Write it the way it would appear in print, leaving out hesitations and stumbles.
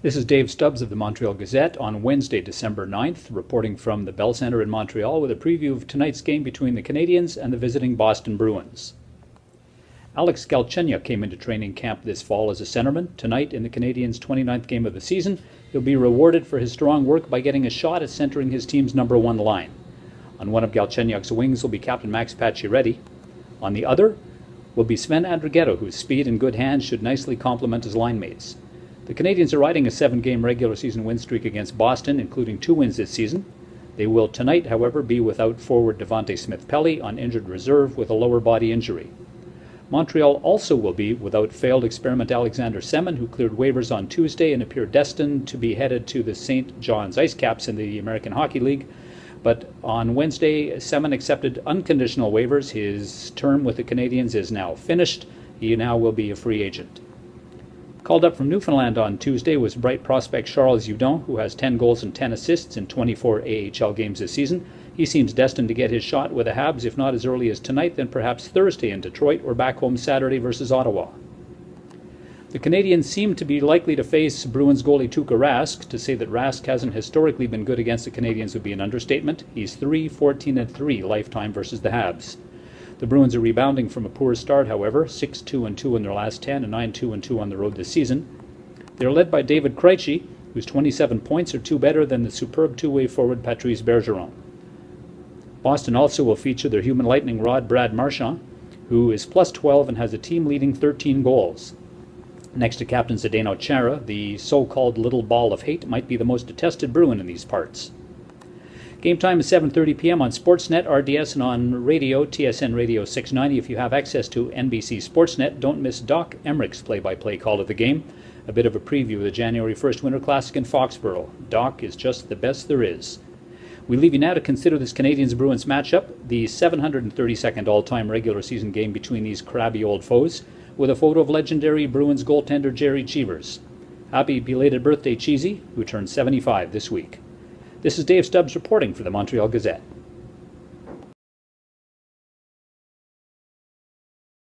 This is Dave Stubbs of the Montreal Gazette on Wednesday, December 9th, reporting from the Bell Centre in Montreal with a preview of tonight's game between the Canadiens and the visiting Boston Bruins. Alex Galchenyuk came into training camp this fall as a centerman. Tonight, in the Canadiens' 29th game of the season, he'll be rewarded for his strong work by getting a shot at centering his team's #1 line. On one of Galchenyuk's wings will be Captain Max Pacioretty. On the other will be Sven Andrighetto, whose speed and good hands should nicely complement his line mates. The Canadiens are riding a 7-game regular season win streak against Boston, including 2 wins this season. They will tonight, however, be without forward Devante Smith-Pelly on injured reserve with a lower body injury. Montreal also will be without failed experiment Alexander Semin, who cleared waivers on Tuesday and appeared destined to be headed to the St. John's Icecaps in the American Hockey League. But on Wednesday, Semin accepted unconditional waivers. His term with the Canadiens is now finished. He now will be a free agent. Called up from Newfoundland on Tuesday was bright prospect Charles Hudon, who has 10 goals and 10 assists in 24 AHL games this season. He seems destined to get his shot with the Habs, if not as early as tonight, then perhaps Thursday in Detroit or back home Saturday versus Ottawa. The Canadiens seem to be likely to face Bruins goalie Tuukka Rask. To say that Rask hasn't historically been good against the Canadiens would be an understatement. He's 3-14-3 lifetime versus the Habs. The Bruins are rebounding from a poor start, however, 6-2-2 in their last 10 and 9-2-2 on the road this season. They're led by David Krejci, whose 27 points are 2 better than the superb two-way forward Patrice Bergeron. Boston also will feature their human lightning rod Brad Marchand, who is plus 12 and has a team-leading 13 goals. Next to Captain Zdeno Chara, the so-called little ball of hate might be the most detested Bruin in these parts. Game time is 7:30 p.m. on Sportsnet, RDS, and on radio, TSN Radio 690. If you have access to NBC Sportsnet, don't miss Doc Emmerich's play-by-play call of the game. A bit of a preview of the January 1st Winter Classic in Foxborough. Doc is just the best there is. We leave you now to consider this Canadiens-Bruins matchup, the 732nd all-time regular season game between these crabby old foes, with a photo of legendary Bruins goaltender Jerry Cheevers. Happy belated birthday, Cheesy, who turned 75 this week. This is Dave Stubbs reporting for the Montreal Gazette.